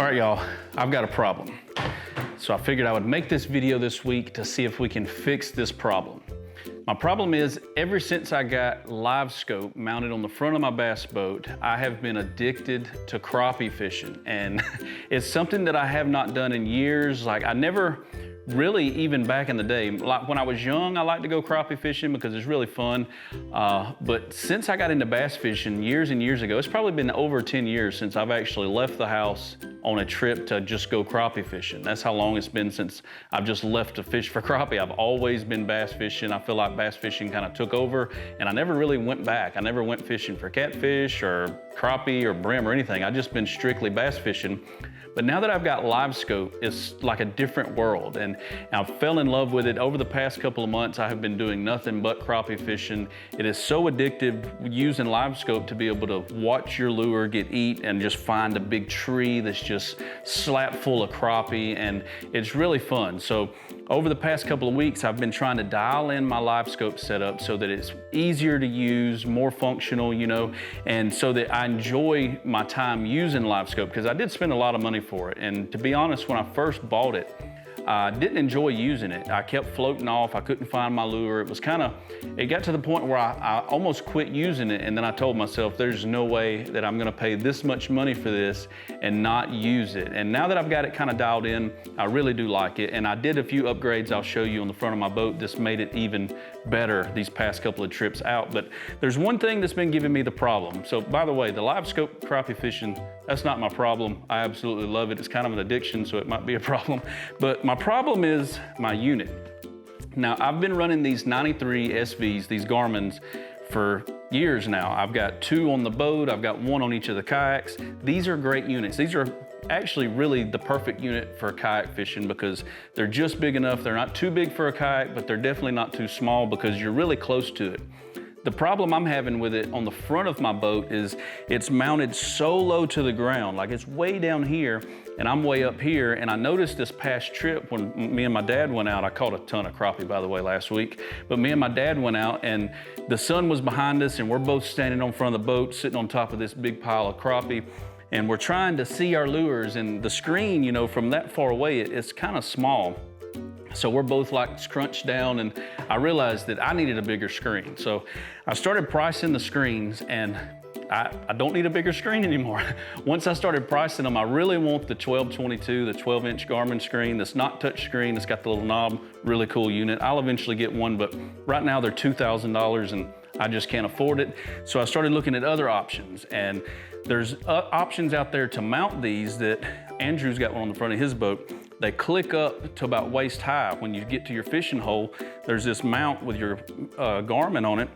All right, y'all, I've got a problem. So I figured I would make this video this week to see if we can fix this problem. My problem is, ever since I got LiveScope mounted on the front of my bass boat, I have been addicted to crappie fishing. And it's something that I have not done in years. Like, I never really, even back in the day, like when I was young, I liked to go crappie fishing because it's really fun. But since I got into bass fishing years and years ago, it's probably been over 10 years since I've actually left the house on a trip to just go crappie fishing. That's how long it's been since I've just left to fish for crappie. I've always been bass fishing. I feel like bass fishing kind of took over, and I never really went back. I never went fishing for catfish or crappie or brim or anything. I've just been strictly bass fishing. But now that I've got LiveScope, it's like a different world, and I fell in love with it. Over the past couple of months, I have been doing nothing but crappie fishing. It is so addictive using LiveScope to be able to watch your lure get eat and just find a big tree that's just slap full of crappie, and it's really fun. So over the past couple of weeks, I've been trying to dial in my LiveScope setup so that it's easier to use, more functional, you know, and so that I enjoy my time using LiveScope, because I did spend a lot of money for it. And to be honest, when I first bought it, I didn't enjoy using it. I kept floating off. I couldn't find my lure. It was it got to the point where I almost quit using it. And then I told myself, there's no way that I'm gonna pay this much money for this and not use it. And now that I've got it kind of dialed in, I really do like it. And I did a few upgrades I'll show you on the front of my boat. This made it even better these past couple of trips out. But there's one thing that's been giving me the problem. So by the way, the LiveScope crappie fishing, that's not my problem. I absolutely love it. It's kind of an addiction, so it might be a problem. But my problem is my unit. Now, I've been running these 93 SVs, these Garmins, for years now. I've got 2 on the boat. I've got 1 on each of the kayaks. These are great units. These are actually really the perfect unit for kayak fishing because they're just big enough. They're not too big for a kayak, but they're definitely not too small because you're really close to it. The problem I'm having with it on the front of my boat is it's mounted so low to the ground, like it's way down here and I'm way up here. And I noticed this past trip when me and my dad went out, I caught a ton of crappie, by the way, last week, but me and my dad went out and the sun was behind us and we're both standing on front of the boat, sitting on top of this big pile of crappie, and we're trying to see our lures, and the screen, you know, from that far away, it's kind of small. So we're both like scrunched down, and I realized that I needed a bigger screen. So I started pricing the screens, and I don't need a bigger screen anymore. Once I started pricing them, I really want the 1222, the 12-inch Garmin screen that's not touch screen, it's got the little knob, really cool unit. I'll eventually get one, but right now they're $2,000 and I just can't afford it. So I started looking at other options, and there's options out there to mount these that Andrew's got one on the front of his boat. They click up to about waist high. When you get to your fishing hole, there's this mount with your Garmin on it,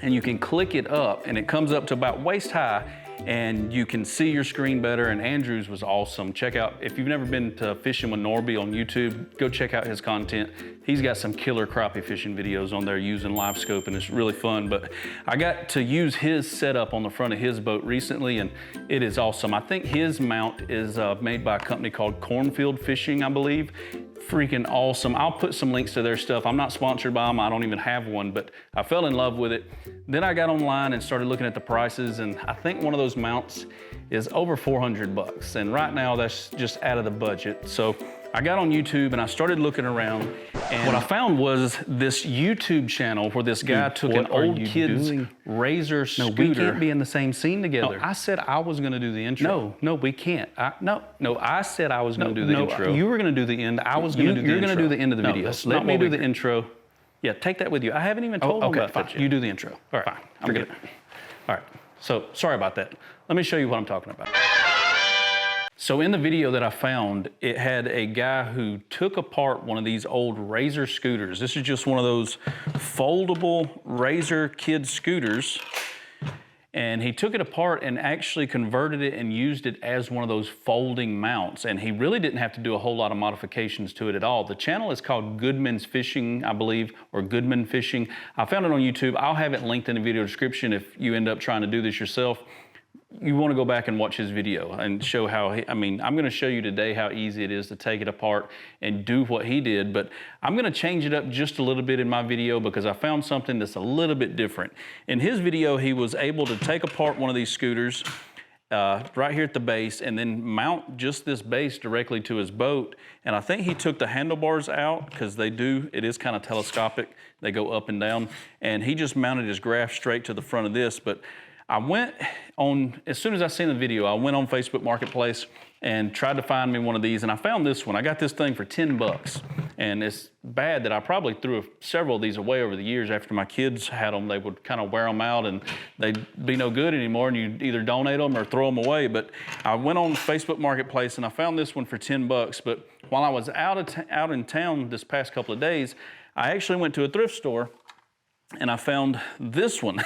and you can click it up and it comes up to about waist high and you can see your screen better. And Andrew's was awesome. Check out, if you've never been to Fishing with Nordbye on YouTube, go check out his content. He's got some killer crappie fishing videos on there using LiveScope, and it's really fun. But I got to use his setup on the front of his boat recently, and it is awesome. I think his mount is made by a company called Cornfield Fishing, I believe. Freaking awesome. I'll put some links to their stuff. I'm not sponsored by them. I don't even have one, but I fell in love with it. Then I got online and started looking at the prices, and I think one of those mounts is over 400 bucks. And right now that's just out of the budget. So I got on YouTube and I started looking around, and what I found was this YouTube channel where this guy took an old kid's Razor scooter. No, we can't be in the same scene together. No, I said I was gonna do the intro. No, we can't. No, I said I was gonna do the intro. You were gonna do the end. I was gonna do the intro. You're gonna do the end of the video. Let me do the intro. Yeah, take that with you. I haven't even told him about that. You do the intro. All right, fine. Forget it. All right, so sorry about that. Let me show you what I'm talking about. So in the video that I found, it had a guy who took apart one of these old Razor scooters. This is just one of those foldable Razor kid scooters. And he took it apart and actually converted it and used it as one of those folding mounts. And he really didn't have to do a whole lot of modifications to it at all. The channel is called Goodman's Fishing, I believe, or Goodman Fishing. I found it on YouTube. I'll have it linked in the video description if you end up trying to do this yourself. You want to go back and watch his video and show how I'm going to show you today how easy it is to take it apart and do what he did, but I'm going to change it up just a little bit in my video because I found something that's a little bit different. In his video, he was able to take apart one of these scooters, right here at the base, and then mount just this base directly to his boat. And I think he took the handlebars out because it is kind of telescopic. They go up and down. And he just mounted his graph straight to the front of this. But I went on, as soon as I seen the video, I went on Facebook Marketplace and tried to find me one of these, and I found this one. I got this thing for 10 bucks. And it's bad that I probably threw several of these away over the years. After my kids had them, they would kind of wear them out and they'd be no good anymore, and you'd either donate them or throw them away. But I went on Facebook Marketplace and I found this one for 10 bucks. But while I was out in town this past couple of days, I actually went to a thrift store and I found this one.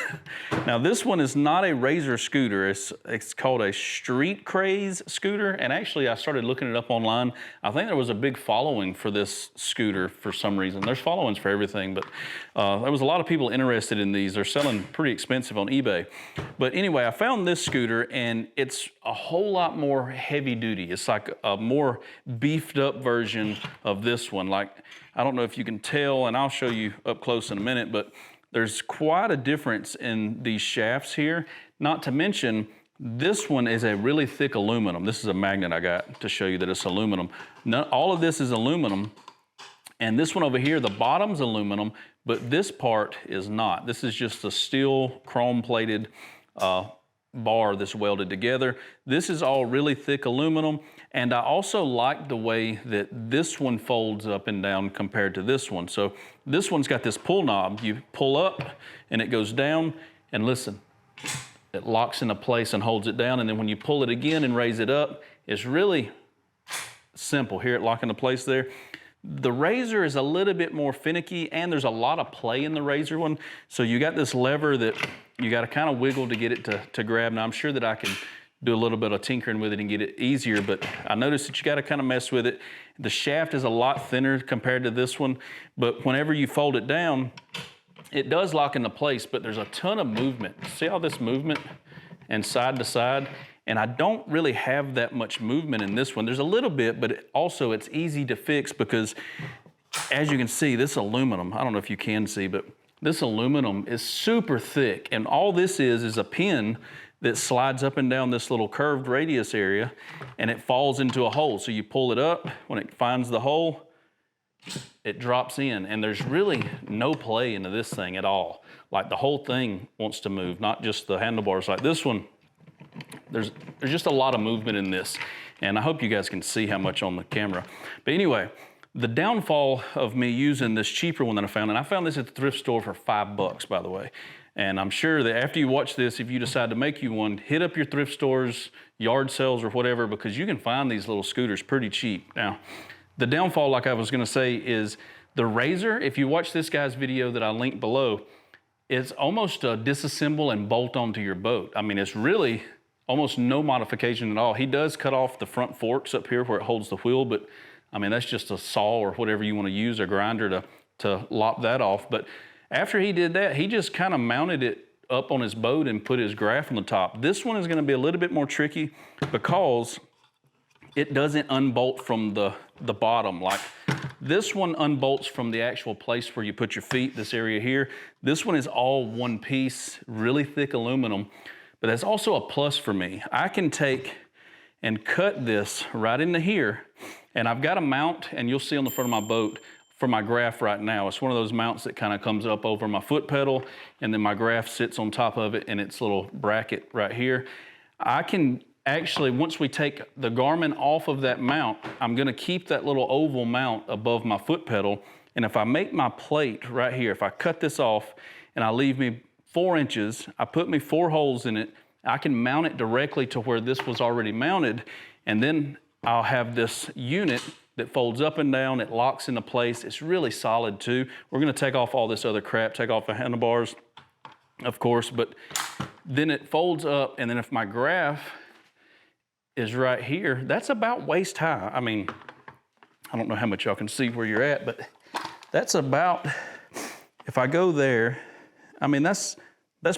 Now this one is not a Razor scooter. It's called a Street Craze scooter. And actually I started looking it up online. I think there was a big following for this scooter for some reason. There's followings for everything, but there was a lot of people interested in these. They're selling pretty expensive on eBay. But anyway, I found this scooter and it's a whole lot more heavy duty. It's like a more beefed up version of this one. Like, I don't know if you can tell, and I'll show you up close in a minute, but there's quite a difference in these shafts here. Not to mention, this one is a really thick aluminum. This is a magnet I got to show you that it's aluminum. All of this is aluminum, and this one over here, the bottom's aluminum, but this part is not. This is just a steel chrome-plated bar that's welded together. This is all really thick aluminum, and I also like the way that this one folds up and down compared to this one. So this one's got this pull knob. You pull up and it goes down, and listen, it locks into place and holds it down, and then when you pull it again and raise it up, it's really simple. Hear it lock into place there? The Razor is a little bit more finicky, and there's a lot of play in the Razor one. So you got this lever that you got to kind of wiggle to get it to grab. Now I'm sure that I can do a little bit of tinkering with it and get it easier, but I noticed that you got to kind of mess with it. The shaft is a lot thinner compared to this one, but whenever you fold it down, it does lock into place, but there's a ton of movement. See all this movement and side to side? And I don't really have that much movement in this one. There's a little bit, but it's easy to fix because, as you can see, this aluminum, I don't know if you can see, but this aluminum is super thick, and all this is a pin that slides up and down this little curved radius area, and it falls into a hole. So you pull it up, when it finds the hole, it drops in, and there's really no play into this thing at all. Like, the whole thing wants to move, not just the handlebars. Like this one, there's just a lot of movement in this, and I hope you guys can see how much on the camera. But anyway, the downfall of me using this cheaper one that I found, and I found this at the thrift store for $5, by the way. And I'm sure that after you watch this, if you decide to make you one, hit up your thrift stores, yard sales, or whatever, because you can find these little scooters pretty cheap. Now, the downfall, like I was gonna say, is the Razor. If you watch this guy's video that I linked below, it's almost a disassemble and bolt onto your boat. I mean, it's really almost no modification at all. He does cut off the front forks up here where it holds the wheel, but I mean, that's just a saw or whatever you want to use, a grinder to lop that off. But after he did that, he just kind of mounted it up on his boat and put his graph on the top. This one is going to be a little bit more tricky because it doesn't unbolt from the bottom. Like, this one unbolts from the actual place where you put your feet, this area here. This one is all one piece, really thick aluminum, but that's also a plus for me. I can take and cut this right into here, and I've got a mount, and you'll see on the front of my boat, for my graph right now. It's one of those mounts that kind of comes up over my foot pedal, and then my graph sits on top of it in its little bracket right here. I can actually, once we take the Garmin off of that mount, I'm gonna keep that little oval mount above my foot pedal, and if I make my plate right here, if I cut this off and I leave me 4 inches, I put me 4 holes in it, I can mount it directly to where this was already mounted, and then I'll have this unit that folds up and down, it locks into place. It's really solid too. We're gonna take off all this other crap, take off the handlebars, of course, but then it folds up, and then if my graph is right here, that's about waist high. I mean, I don't know how much y'all can see where you're at, but that's about, if I go there, I mean, that's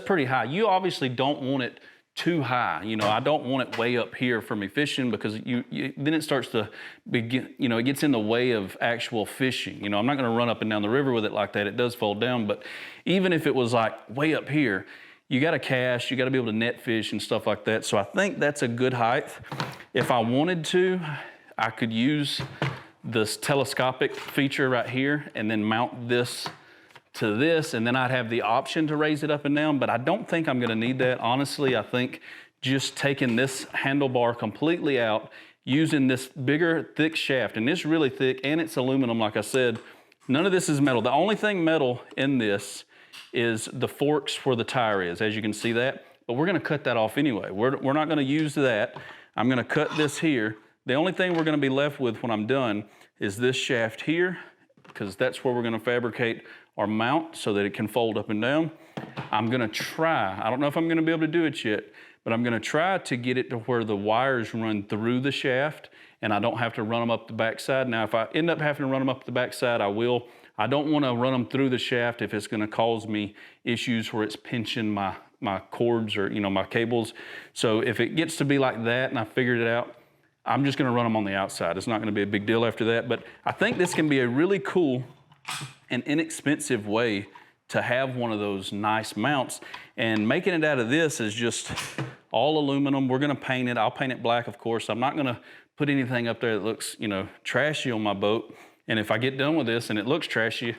pretty high. You obviously don't want it too high. You know, I don't want it way up here for me fishing, because then it starts to begin, you know, it gets in the way of actual fishing. You know, I'm not gonna run up and down the river with it like that. It does fold down, but even if it was like way up here, you gotta cast, you gotta be able to net fish and stuff like that. So I think that's a good height. If I wanted to, I could use this telescopic feature right here and then mount this to this, and then I'd have the option to raise it up and down, but I don't think I'm gonna need that. Honestly, I think just taking this handlebar completely out, using this bigger, thick shaft, and it's really thick, and it's aluminum, like I said. None of this is metal. The only thing metal in this is the forks where the tire is, as you can see that, but we're gonna cut that off anyway. We're not gonna use that. I'm gonna cut this here. The only thing we're gonna be left with when I'm done is this shaft here, because that's where we're gonna fabricate our mount so that it can fold up and down. I'm gonna try, I don't know if I'm gonna be able to do it yet, but I'm gonna try to get it to where the wires run through the shaft and I don't have to run them up the backside. Now, if I end up having to run them up the backside, I will. I don't wanna run them through the shaft if it's gonna cause me issues where it's pinching my cords or my cables. So if it gets to be like that and I figured it out, I'm just gonna run them on the outside. It's not gonna be a big deal after that, but I think this can be a really cool and inexpensive way to have one of those nice mounts. And making it out of this is just all aluminum. We're gonna paint it. I'll paint it black, of course. I'm not gonna put anything up there that looks, trashy on my boat. And if I get done with this and it looks trashy,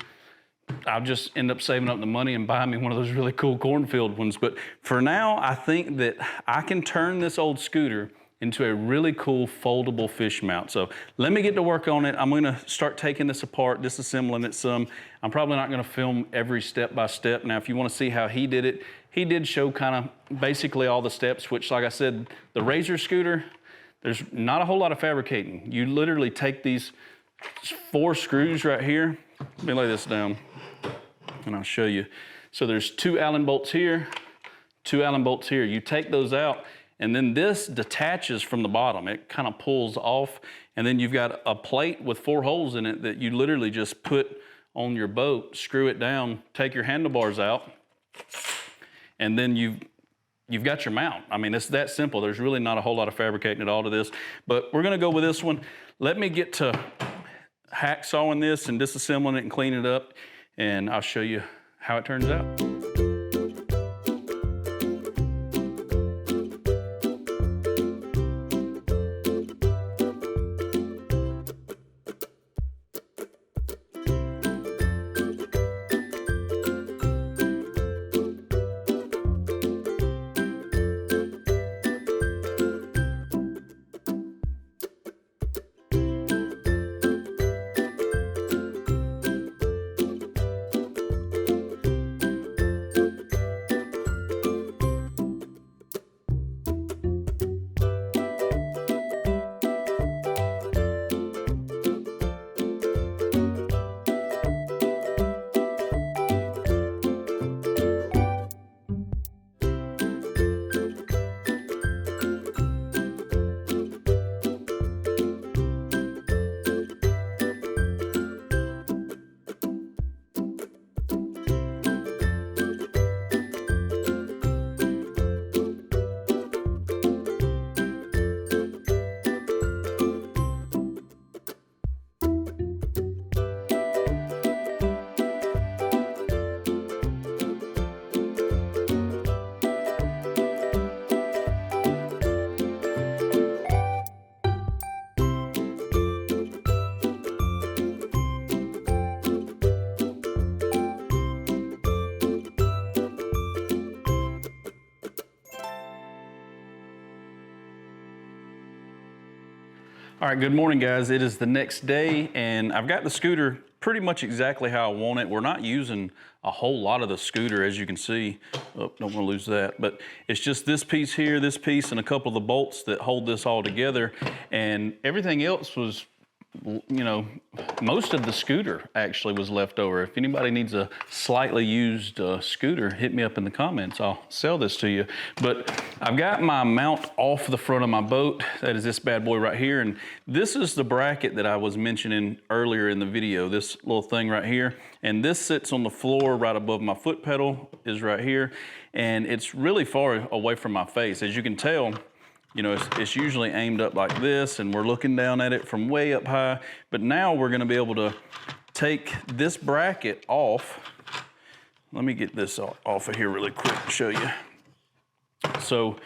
I'll just end up saving up the money and buying me one of those really cool cornfield ones. But for now, I think that I can turn this old scooter into a really cool foldable fish mount. So let me get to work on it. I'm gonna start taking this apart, disassembling it some. I'm probably not gonna film every step by step. Now, if you wanna see how he did it, he did show kind of basically all the steps, which like I said, the Razor scooter, there's not a whole lot of fabricating. You literally take these 4 screws right here. Let me lay this down and I'll show you. So there's 2 Allen bolts here, 2 Allen bolts here. You take those out, and then this detaches from the bottom. It kind of pulls off, and then you've got a plate with 4 holes in it that you literally just put on your boat, screw it down, take your handlebars out, and then you've got your mount. I mean, it's that simple. There's really not a whole lot of fabricating at all to this, but we're gonna go with this one. Let me get to hacksawing this and disassembling it and cleaning it up, and I'll show you how it turns out. All right, good morning, guys. It is the next day, and I've got the scooter pretty much exactly how I want it. We're not using a whole lot of the scooter, as you can see. Oh, don't want to lose that. But it's just this piece here, this piece, and a couple of the bolts that hold this all together. And everything else was, most of the scooter actually was left over. If anybody needs a slightly used scooter, hit me up in the comments. I'll sell this to you. But I've got my mount off the front of my boat. That is this bad boy right here. And this is the bracket that I was mentioning earlier in the video, this little thing right here. And this sits on the floor right above my foot pedal is right here. And it's really far away from my face. As you can tell, it's usually aimed up like this, and we're looking down at it from way up high. But now we're gonna be able to take this bracket off Let me get this off of here really quick and show you. So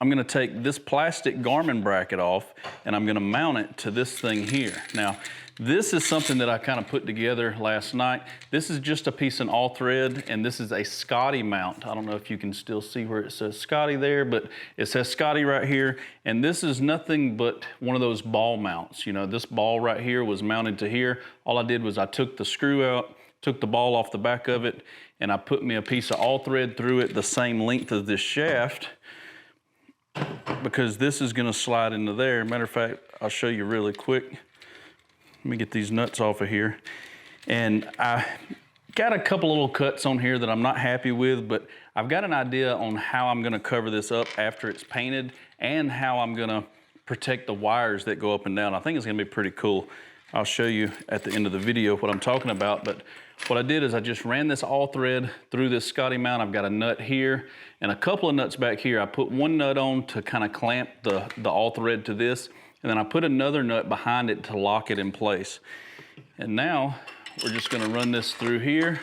I'm gonna take this plastic Garmin bracket off and I'm gonna mount it to this thing here. Now, this is something that I kind of put together last night. This is just a piece of all thread, and this is a Scotty mount. I don't know if you can still see where it says Scotty there, but it says Scotty right here. And this is nothing but one of those ball mounts. You know, this ball right here was mounted to here. All I did was I took the screw out, took the ball off the back of it, and I put me a piece of all thread through it the same length as this shaft, because this is gonna slide into there. Matter of fact, I'll show you really quick. Let me get these nuts off of here. And I got a couple little cuts on here that I'm not happy with, but I've got an idea on how I'm gonna cover this up after it's painted and how I'm gonna protect the wires that go up and down. I think it's gonna be pretty cool. I'll show you at the end of the video what I'm talking about, but what I did is I just ran this all thread through this Scotty mount. I've got a nut here and a couple of nuts back here. I put one nut on to kind of clamp the all thread to this, and then I put another nut behind it to lock it in place. And now we're just gonna run this through here.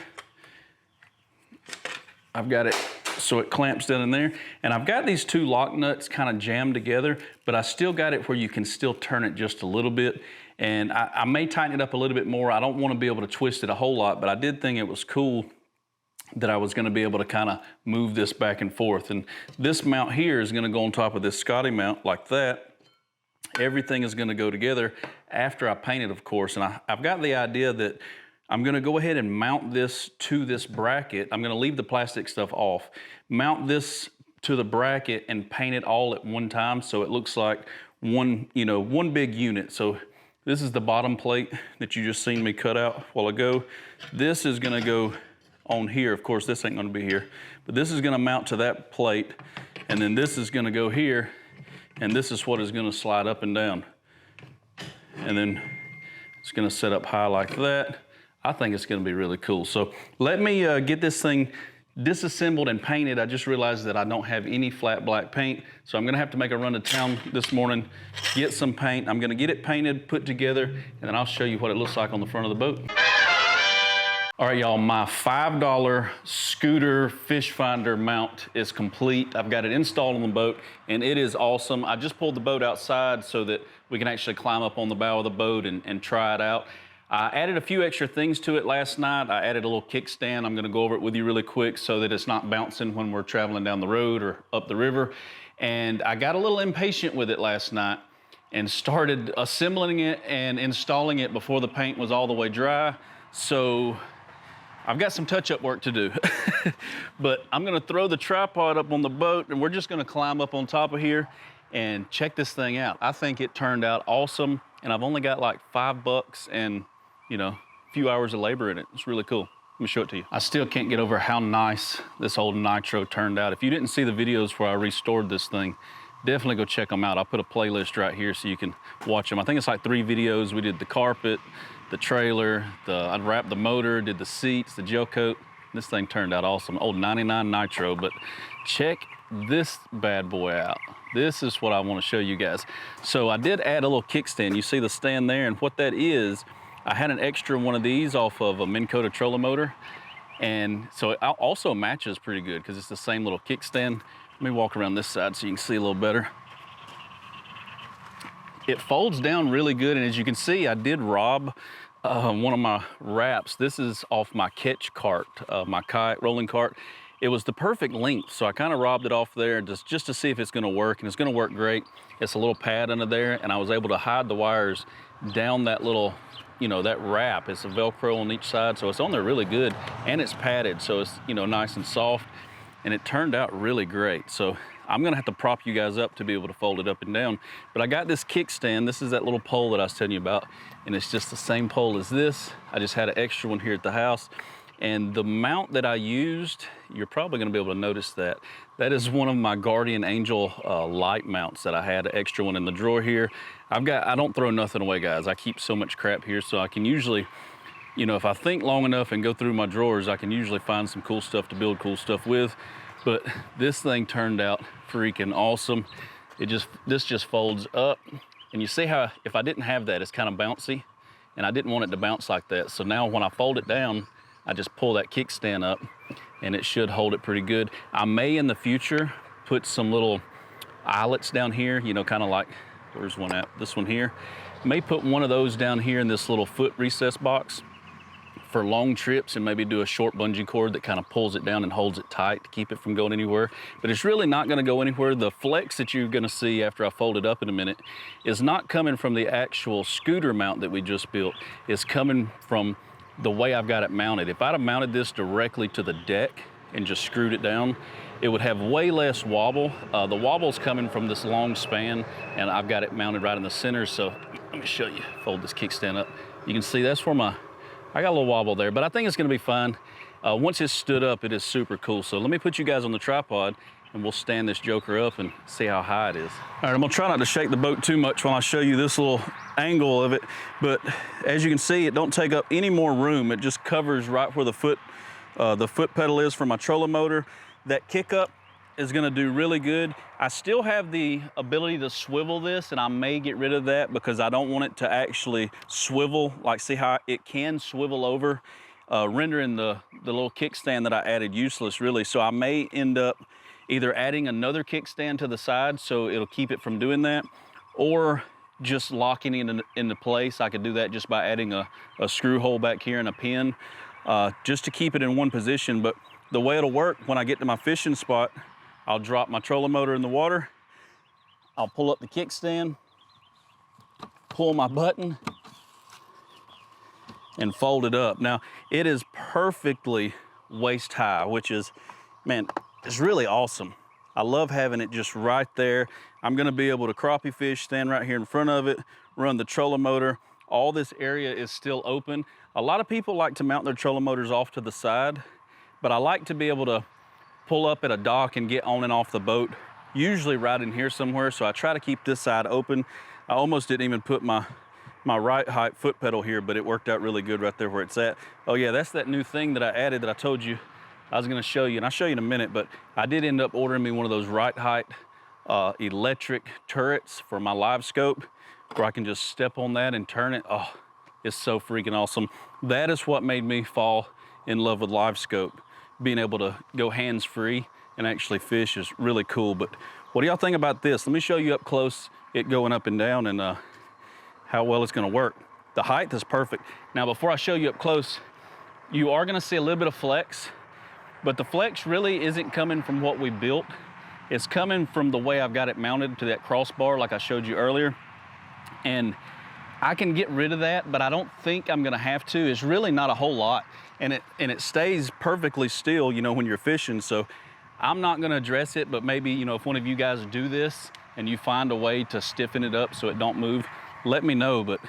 I've got it so it clamps down in there. And I've got these two lock nuts kind of jammed together, but I still got it where you can still turn it just a little bit. And I may tighten it up a little bit more. I don't want to be able to twist it a whole lot, but I did think it was cool that I was going to be able to kind of move this back and forth. And this mount here is going to go on top of this Scotty mount like that. Everything is going to go together after I paint it, of course. And I've got the idea that I'm going to go ahead and mount this to this bracket. I'm going to leave the plastic stuff off, mount this to the bracket and paint it all at one time so it looks like one big unit. So this is the bottom plate that you just seen me cut out a while ago. This is going to go on here. Of course, this ain't going to be here, but this is going to mount to that plate, and then this is going to go here, and this is what is going to slide up and down. And then it's going to set up high like that. I think it's going to be really cool. So let me get this thing disassembled and painted. I just realized that I don't have any flat black paint, so I'm going to have to make a run to town this morning, get some paint. I'm going to get it painted, put together, and then I'll show you what it looks like on the front of the boat. All right, y'all, my $5 scooter fish finder mount is complete. I've got it installed on the boat, and it is awesome. I just pulled the boat outside so that we can actually climb up on the bow of the boat and try it out. I added a few extra things to it last night. I added a little kickstand. I'm gonna go over it with you really quick so that it's not bouncing when we're traveling down the road or up the river. And I got a little impatient with it last night and started assembling it and installing it before the paint was all the way dry. So I've got some touch-up work to do. But I'm gonna throw the tripod up on the boat and we're just gonna climb up on top of here and check this thing out. I think it turned out awesome, and I've only got like $5 and a few hours of labor in it. It's really cool. Let me show it to you. I still can't get over how nice this old Nitro turned out. If you didn't see the videos where I restored this thing, definitely go check them out. I'll put a playlist right here so you can watch them. I think it's like 3 videos. We did the carpet, the trailer, I wrapped the motor, did the seats, the gel coat. This thing turned out awesome. Old 99 Nitro, but check this bad boy out. This is what I want to show you guys. So I did add a little kickstand. You see the stand there, and what that is, I had an extra one of these off of a Minn Kota trolling motor, and so it also matches pretty good because it's the same little kickstand. Let me walk around this side so you can see a little better. It folds down really good, and as you can see, I did rob one of my wraps. This is off my catch cart, my kayak rolling cart. It was the perfect length, so I kind of robbed it off there just to see if it's gonna work, and it's gonna work great. It's a little pad under there, and I was able to hide the wires down that little, that wrap. It's a Velcro on each side, so it's on there really good, and it's padded, so it's, nice and soft, and it turned out really great. So I'm gonna have to prop you guys up to be able to fold it up and down, but I got this kickstand. This is that little pole that I was telling you about, and it's just the same pole as this. I just had an extra one here at the house. And the mount that I used, you're probably gonna be able to notice that. That is one of my Guardian Angel light mounts that I had, an extra one in the drawer here. I don't throw nothing away, guys. I keep so much crap here, so I can usually, if I think long enough and go through my drawers, I can usually find some cool stuff to build cool stuff with. But this thing turned out freaking awesome. This just folds up. And you see how, if I didn't have that, it's kind of bouncy, and I didn't want it to bounce like that. So now when I fold it down, I just pull that kickstand up and it should hold it pretty good. I may in the future put some little eyelets down here, you know, kind of like, where's one at? This one here. May put one of those down here in this little foot recess box for long trips, and maybe do a short bungee cord that kind of pulls it down and holds it tight to keep it from going anywhere. But it's really not going to go anywhere. The flex that you're going to see after I fold it up in a minute is not coming from the actual scooter mount that we just built. It's coming from the way I've got it mounted. If I'd have mounted this directly to the deck and just screwed it down, it would have way less wobble. The wobble's coming from this long span, and I've got it mounted right in the center. So let me show you, fold this kickstand up. You can see that's where I got a little wobble there, but I think it's gonna be fine. Once it's stood up, it is super cool. So let me put you guys on the tripod and we'll stand this joker up and see how high it is. All right, I'm gonna try not to shake the boat too much when I show you this little angle of it, but as you can see, it don't take up any more room. It just covers right where the foot pedal is for my trolling motor. That kick up is gonna do really good. I still have the ability to swivel this, and I may get rid of that because I don't want it to actually swivel. Like, see how it can swivel over, rendering the little kickstand that I added useless, really. So I may end up either adding another kickstand to the side so it'll keep it from doing that, or just locking it into place. I could do that just by adding a screw hole back here and a pin, just to keep it in one position. But the way it'll work, when I get to my fishing spot, I'll drop my trolling motor in the water, I'll pull up the kickstand, pull my button, and fold it up. Now, it is perfectly waist high, which is, man, it's really awesome. I love having it just right there. I'm gonna be able to crappie fish, stand right here in front of it, run the trolling motor. All this area is still open. A lot of people like to mount their trolling motors off to the side, but I like to be able to pull up at a dock and get on and off the boat, usually right in here somewhere. So I try to keep this side open. I almost didn't even put my right height foot pedal here, but it worked out really good right there where it's at. Oh yeah, that's that new thing that I added that I told you I was gonna show you, and I'll show you in a minute, but I did end up ordering me one of those right height electric turrets for my LiveScope, where I can just step on that and turn it. Oh, it's so freaking awesome. That is what made me fall in love with LiveScope. Being able to go hands-free and actually fish is really cool. But what do y'all think about this? Let me show you up close, it going up and down, and how well it's gonna work. The height is perfect. Now, before I show you up close, you are gonna see a little bit of flex, but the flex really isn't coming from what we built. It's coming from the way I've got it mounted to that crossbar like I showed you earlier. And I can get rid of that, but I don't think I'm gonna have to. It's really not a whole lot. And it stays perfectly still, you know, when you're fishing. So I'm not gonna address it, but maybe, you know, if one of you guys do this and you find a way to stiffen it up so it don't move, let me know. But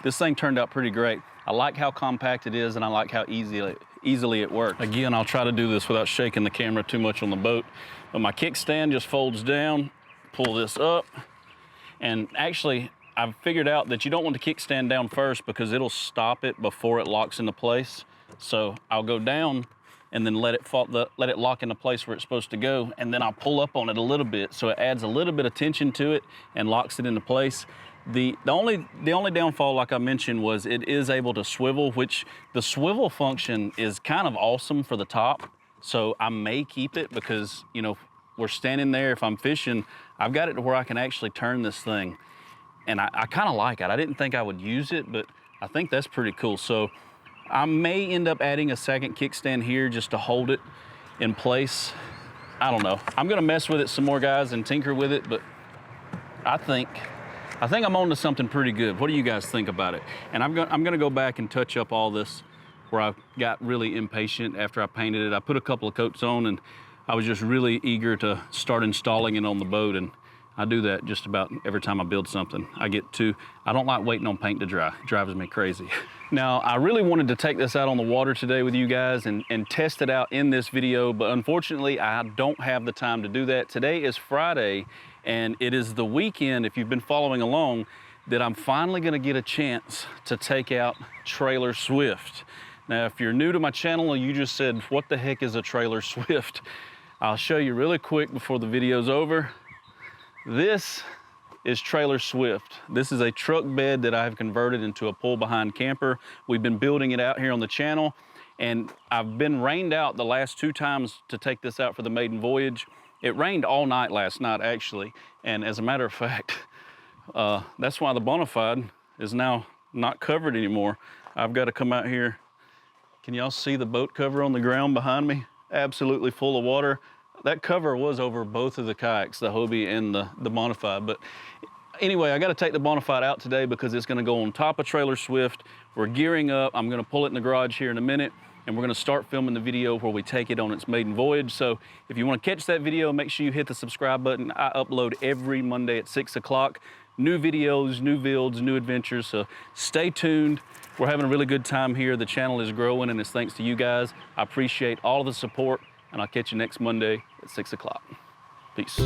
this thing turned out pretty great. I like how compact it is, and I like how easily it works. Again, I'll try to do this without shaking the camera too much on the boat. But my kickstand just folds down, pull this up, and actually, I've figured out that you don't want the kickstand down first because it'll stop it before it locks into place. So I'll go down and then let it lock into place where it's supposed to go, and then I'll pull up on it a little bit so it adds a little bit of tension to it and locks it into place. The only downfall, like I mentioned, was it is able to swivel, which the swivel function is kind of awesome for the top. So I may keep it because, you know, we're standing there, if I'm fishing, I've got it to where I can actually turn this thing. And I kind of like it. I didn't think I would use it, but I think that's pretty cool. So I may end up adding a second kickstand here just to hold it in place. I don't know. I'm gonna mess with it some more, guys, and tinker with it, but I think I'm on to something pretty good. What do you guys think about it? And I'm gonna go back and touch up all this where I got really impatient after I painted it. I put a couple of coats on, and I was just really eager to start installing it on the boat, and I do that just about every time I build something. I don't like waiting on paint to dry. It drives me crazy. Now, I really wanted to take this out on the water today with you guys and test it out in this video, but unfortunately, I don't have the time to do that. Today is Friday, and it is the weekend, if you've been following along, that I'm finally gonna get a chance to take out Trailer Swift. Now, if you're new to my channel and you just said, what the heck is a Trailer Swift? I'll show you really quick before the video's over. This is Trailer Swift. This is a truck bed that I've converted into a pull-behind camper. We've been building it out here on the channel, And I've been rained out the last 2 times to take this out for the maiden voyage. It rained all night last night, actually. And as a matter of fact, that's why the Bonafide is now not covered anymore. I've got to come out here. Can y'all see the boat cover on the ground behind me? Absolutely full of water. That cover was over both of the kayaks, the Hobie and the Bonafide. But anyway, I got to take the Bonafide out today because it's going to go on top of Trailer Swift. We're gearing up. I'm going to pull it in the garage here in a minute, and we're going to start filming the video where we take it on its maiden voyage. So if you want to catch that video, make sure you hit the subscribe button. I upload every Monday at 6 o'clock. New videos, new builds, new adventures. So stay tuned. We're having a really good time here. The channel is growing, and it's thanks to you guys. I appreciate all of the support, and I'll catch you next Monday at 6 o'clock. Peace.